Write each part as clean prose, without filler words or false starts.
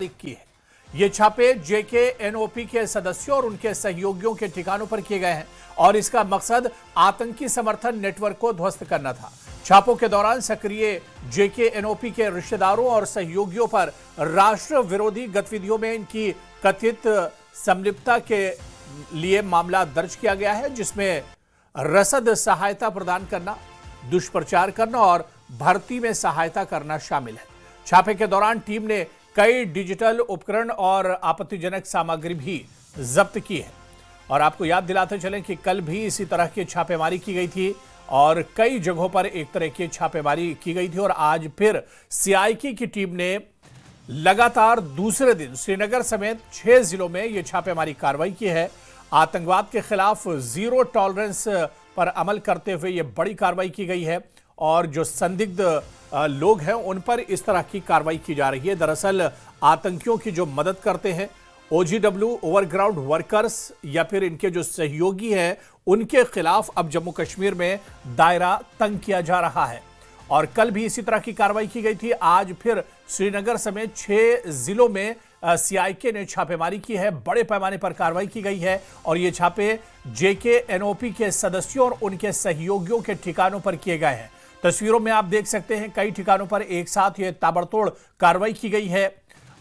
की है। ये छापे जेकेएनओपी के सदस्यों और उनके सहयोगियों के ठिकानों पर किए गए हैं और इसका मकसद आतंकी समर्थन नेटवर्क को ध्वस्त करना था। छापों के दौरान सक्रिय जेकेएनओपी के रिश्तेदारों और सहयोगियों पर राष्ट्र विरोधी गतिविधियों में इनकी कथित संलिप्तता के लिए मामला दर्ज किया गया है, जिसमें रसद सहायता प्रदान करना, दुष्प्रचार करना और भर्ती में सहायता करना शामिल है। छापे के दौरान टीम ने कई डिजिटल उपकरण और आपत्तिजनक सामग्री भी जब्त की है। और आपको याद दिलाते चलें कि कल भी इसी तरह की छापेमारी की गई थी और कई जगहों पर एक तरह की छापेमारी की गई थी। और आज फिर सीआईके की टीम ने लगातार दूसरे दिन श्रीनगर समेत 6 जिलों में यह छापेमारी कार्रवाई की है। आतंकवाद के खिलाफ जीरो टॉलरेंस पर अमल करते हुए यह बड़ी कार्रवाई की गई है और जो संदिग्ध लोग हैं उन पर इस तरह की कार्रवाई की जा रही है। दरअसल आतंकियों की जो मदद करते हैं, ओजीडब्ल्यू, ओवरग्राउंड वर्कर्स या फिर इनके जो सहयोगी हैं, उनके खिलाफ अब जम्मू कश्मीर में दायरा तंग किया जा रहा है। और कल भी इसी तरह की कार्रवाई की गई थी। आज फिर श्रीनगर समेत 6 जिलों में सीआईके ने छापेमारी की है, बड़े पैमाने पर कार्रवाई की गई है और ये छापे जेकेएनओपी के सदस्यों और उनके सहयोगियों के ठिकानों पर किए गए हैं। तस्वीरों में आप देख सकते हैं कई ठिकानों पर एक साथ ये ताबड़तोड़ कार्रवाई की गई है।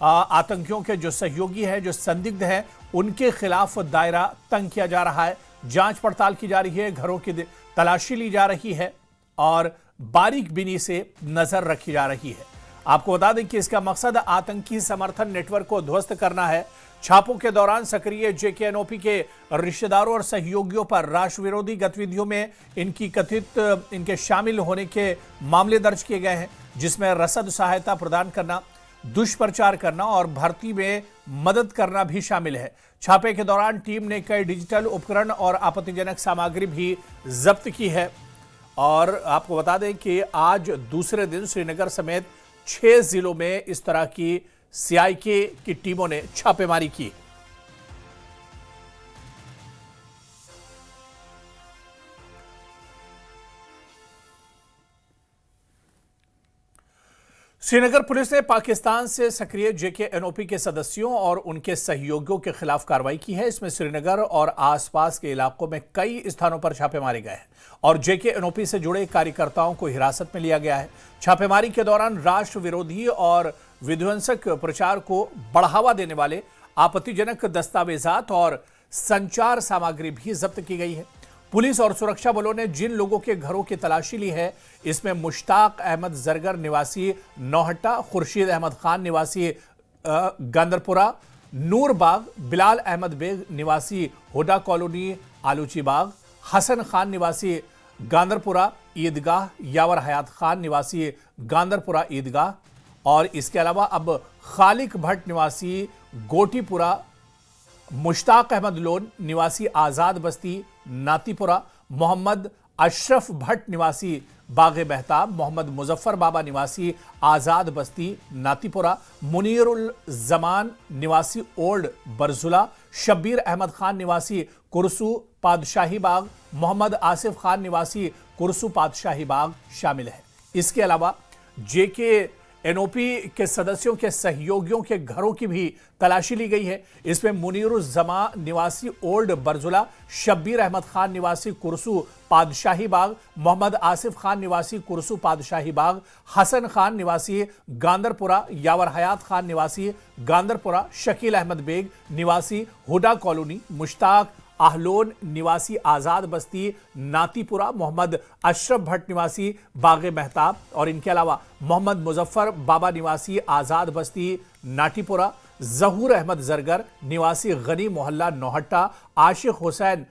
आतंकियों के जो सहयोगी हैं, जो संदिग्ध हैं, उनके खिलाफ दायरा तंग किया जा रहा है, जांच पड़ताल की जा रही है, घरों की तलाशी ली जा रही है और बारीक बीनी से नजर रखी जा रही है। आपको बता दें कि इसका मकसद आतंकी समर्थन नेटवर्क को ध्वस्त करना है। छापों के दौरान सक्रिय जेकेएनओपी के रिश्तेदारों और सहयोगियों पर राष्ट्र विरोधी गतिविधियों में इनके शामिल होने के मामले दर्ज किए गए हैं, जिसमें रसद सहायता प्रदान करना, दुष्प्रचार करना और भर्ती में मदद करना भी शामिल है। छापे के दौरान टीम ने कई डिजिटल उपकरण और आपत्तिजनक सामग्री भी जब्त की है। और आपको बता दें कि आज दूसरे दिन श्रीनगर समेत 6 जिलों में इस तरह की सीआईके की टीमों ने छापेमारी की। श्रीनगर पुलिस ने पाकिस्तान से सक्रिय जेकेएनओपी के सदस्यों और उनके सहयोगियों के खिलाफ कार्रवाई की है। इसमें श्रीनगर और आसपास के इलाकों में कई स्थानों पर छापे मारे गए हैं और जेकेएनओपी से जुड़े कार्यकर्ताओं को हिरासत में लिया गया है। छापेमारी के दौरान राष्ट्र विरोधी और विध्वंसक प्रचार को बढ़ावा देने वाले आपत्तिजनक दस्तावेजात और संचार सामग्री भी जब्त की गई है। पुलिस और सुरक्षा बलों ने जिन लोगों के घरों की तलाशी ली है, इसमें मुश्ताक अहमद जरगर निवासी नौहट्टा, खुर्शीद अहमद खान निवासी गांदरपुरा नूर बाग, बिलाल अहमद बेग निवासी हुडा कॉलोनी आलूची बाग, हसन खान निवासी गांदरपुरा ईदगाह, यावर हयात खान निवासी गांदरपुरा ईदगाह और इसके अलावा अब खालिक भट्ट निवासी गोटीपुरा, मुश्ताक अहमद लोन निवासी आज़ाद बस्ती नातीपुरा, मोहम्मद अशरफ भट्ट निवासी बागे बहताब, मोहम्मद मुजफ्फर बाबा निवासी आज़ाद बस्ती नातीपुरा, मुनीरुल जमान निवासी ओल्ड बरजुला, शब्बीर अहमद खान निवासी कुरसू पादशाही बाग, मोहम्मद आसिफ खान निवासी कुरसू पादशाही बाग शामिल है। इसके अलावा जेकेएनओपी के सदस्यों के सहयोगियों के घरों की भी तलाशी ली गई है। इसमें मुनीरुल जमा निवासी ओल्ड बरजुला, शब्बीर अहमद खान निवासी कुरसू पादशाही बाग, मोहम्मद आसिफ खान निवासी कुरसू पादशाही बाग, हसन खान निवासी गांदरपुरा, यावर हयात खान निवासी गांदरपुरा, शकील अहमद बेग निवासी हुडा कॉलोनी, मुश्ताक आहलोन निवासी आज़ाद बस्ती नातीपुरा, मोहम्मद अशरफ भट्ट निवासी बागे महताब और इनके अलावा मोहम्मद मुजफ्फर बाबा निवासी आज़ाद बस्ती नाटीपुरा, जहूर अहमद जरगर निवासी गनी मोहल्ला नौहट्टा, आशिक हुसैन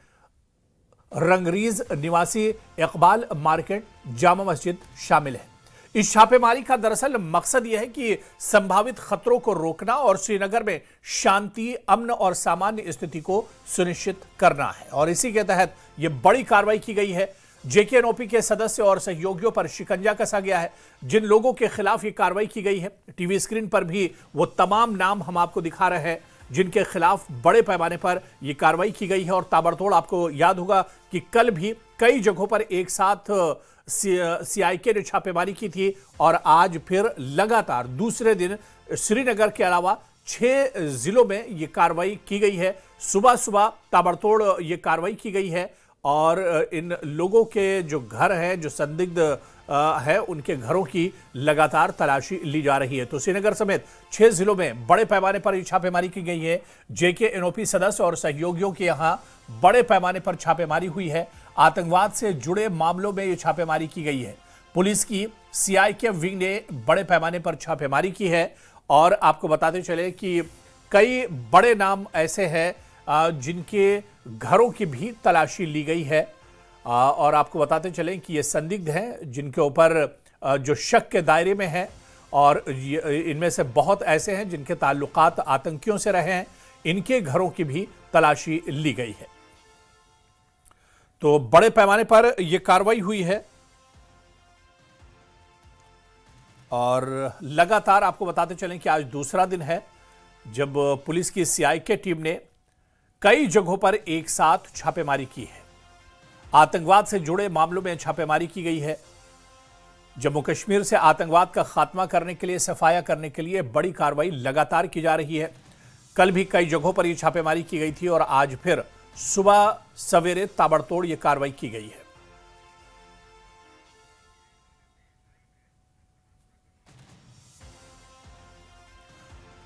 रंगरीज निवासी इकबाल मार्केट जामा मस्जिद शामिल है। इस छापेमारी का दरअसल मकसद यह है कि संभावित खतरों को रोकना और श्रीनगर में शांति, अमन और सामान्य स्थिति को सुनिश्चित करना है और इसी के तहत यह बड़ी कार्रवाई की गई है। जेकेएनओपी के सदस्य और सहयोगियों पर शिकंजा कसा गया है। जिन लोगों के खिलाफ यह कार्रवाई की गई है, टीवी स्क्रीन पर भी वो तमाम नाम हम आपको दिखा रहे हैं जिनके खिलाफ बड़े पैमाने पर यह कार्रवाई की गई है। और ताबड़तोड़ आपको याद होगा कि कल भी कई जगहों पर एक साथ सीआईके ने छापेमारी की थी और आज फिर लगातार दूसरे दिन श्रीनगर के अलावा 6 जिलों में ये कार्रवाई की गई है। सुबह सुबह ताबड़तोड़ ये कार्रवाई की गई है और इन लोगों के जो घर हैं, जो संदिग्ध है, उनके घरों की लगातार तलाशी ली जा रही है। तो श्रीनगर समेत 6 जिलों में बड़े पैमाने पर छापेमारी की गई है। जेके एनओपी सदस्य और सहयोगियों के यहां बड़े पैमाने पर छापेमारी हुई है। आतंकवाद से जुड़े मामलों में यह छापेमारी की गई है। पुलिस की सीआईके विंग ने बड़े पैमाने पर छापेमारी की है और आपको बताते चले कि कई बड़े नाम ऐसे हैं जिनके घरों की भी तलाशी ली गई है और आपको बताते चलें कि ये संदिग्ध हैं जिनके ऊपर जो शक के दायरे में है और इनमें से बहुत ऐसे हैं जिनके ताल्लुकात आतंकियों से रहे हैं। इनके घरों की भी तलाशी ली गई है। तो बड़े पैमाने पर यह कार्रवाई हुई है और लगातार आपको बताते चलें कि आज दूसरा दिन है जब पुलिस की सीआईके टीम ने कई जगहों पर एक साथ छापेमारी की है। आतंकवाद से जुड़े मामलों में छापेमारी की गई है। जम्मू कश्मीर से आतंकवाद का खात्मा करने के लिए, सफाया करने के लिए बड़ी कार्रवाई लगातार की जा रही है। कल भी कई जगहों पर यह छापेमारी की गई थी और आज फिर सुबह सवेरे ताबड़तोड़ यह कार्रवाई की गई है।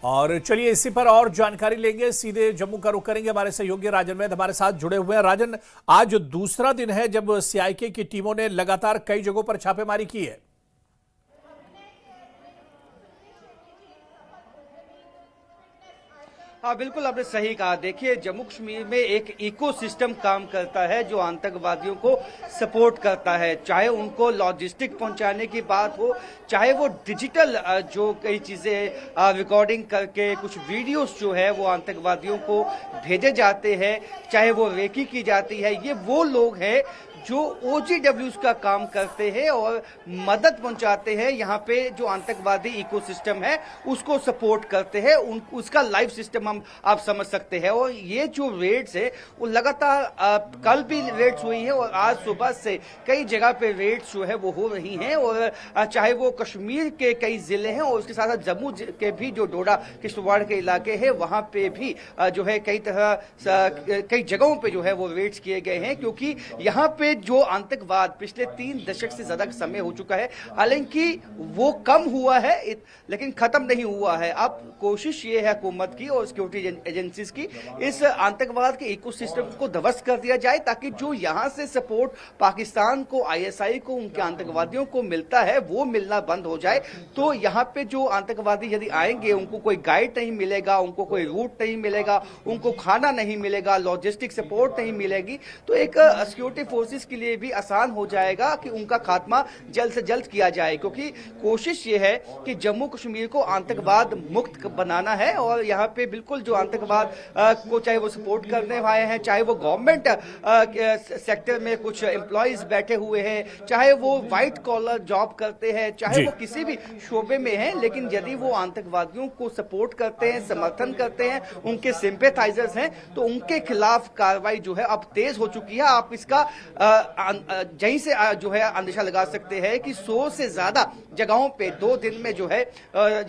और चलिए इसी पर और जानकारी लेंगे, सीधे जम्मू का रुख करेंगे। हमारे सहयोगी राजन वैद हमारे साथ जुड़े हुए हैं। राजन, आज दूसरा दिन है जब सीआईके की टीमों ने लगातार कई जगहों पर छापेमारी की है। हाँ बिल्कुल, आपने सही कहा। देखिए, जम्मू कश्मीर में एक इकोसिस्टम काम करता है जो आतंकवादियों को सपोर्ट करता है, चाहे उनको लॉजिस्टिक पहुंचाने की बात हो, चाहे वो डिजिटल जो कई चीजें रिकॉर्डिंग करके कुछ वीडियोस जो है वो आतंकवादियों को भेजे जाते हैं, चाहे वो रेकी की जाती है। ये वो लोग हैं जो OGWs का काम करते हैं और मदद पहुंचाते हैं। यहाँ पे जो आतंकवादी इकोसिस्टम है उसको सपोर्ट करते हैं, उसका लाइव सिस्टम हम आप समझ सकते हैं। और ये जो रेड्स है वो लगातार कल भी रेड्स हुई है और आज सुबह से कई जगह पे रेड्स जो है वो हो रही हैं। और चाहे वो कश्मीर के कई जिले हैं और उसके साथ साथ जम्मू के भी जो डोडा किश्तवाड़ के इलाके हैं वहां पे भी जो है कई जगहों पे जो है वो रेड्स किए गए हैं, क्योंकि यहाँ पे जो आतंकवाद पिछले 3 दशक से ज्यादा समय हो चुका है। हालांकि वो कम हुआ है लेकिन खत्म नहीं हुआ है। अब कोशिश ये है हुकूमत की और सिक्योरिटी एजेंसीज की, इस आतंकवाद के इकोसिस्टम को ध्वस्त कर दिया जाए ताकि जो यहां से सपोर्ट पाकिस्तान को, ISI को, उनके आतंकवादियों को मिलता है वो मिलना बंद हो जाए। तो यहाँ पे जो आतंकवादी यदि आएंगे उनको कोई गाइड नहीं मिलेगा, उनको कोई रूट नहीं मिलेगा, उनको खाना नहीं मिलेगा, लॉजिस्टिक सपोर्ट नहीं मिलेगी, तो एक सिक्योरिटी फोर्सेस के लिए भी आसान हो जाएगा कि उनका खात्मा जल्द से जल्द किया जाए। क्योंकि कोशिश ये है कि जम्मू कश्मीर को आतंकवाद मुक्त बनाना है और यहाँ पे बिल्कुल जो आतंकवाद को चाहे वो सपोर्ट करने वाले हैं, चाहे वो गवर्नमेंट सेक्टर में कुछ एम्प्लॉयज बैठे हुए हैं, चाहे वो व्हाइट कॉलर जॉब करते हैं, चाहे वो किसी भी शोबे में हैं, लेकिन यदि वो आतंकवादियों को सपोर्ट करते हैं, समर्थन करते हैं, उनके सिंपैथाइजर्स हैं, तो उनके खिलाफ कार्रवाई जो है अब तेज हो चुकी है। आप इसका यहीं से जो है अंदेशा लगा सकते हैं कि 100 से ज्यादा जगहों पे 2 दिन में जो है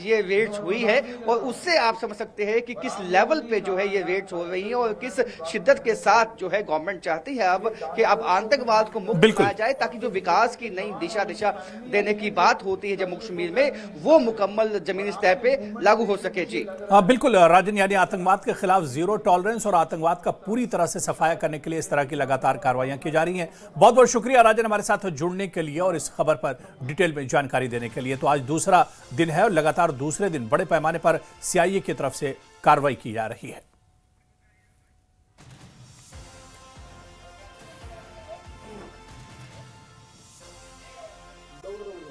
ये रेड्स हुई है और उससे आप समझ सकते हैं कि किस लेवल पे जो है ये रेड्स हो रही है और किस शिद्दत के साथ जो है गवर्नमेंट चाहती है अब कि अब आतंकवाद को मुक्त किया जाए ताकि जो विकास की नई दिशा देने की बात होती है जम्मू कश्मीर में वो मुकम्मल जमीनी सतह पे लागू हो सके। जी बिल्कुल राजन, यानी आतंकवाद के खिलाफ जीरो टॉलरेंस और आतंकवाद का पूरी तरह से सफाया करने के लिए इस तरह की लगातार कार्रवाइयां की जा रही हैं। बहुत बहुत शुक्रिया राजन हमारे साथ जुड़ने के लिए और इस खबर पर डिटेल में जानकारी देने के लिए। तो आज दूसरा दिन है और लगातार दूसरे दिन बड़े पैमाने पर सीआईए की तरफ से कार्रवाई की जा रही है।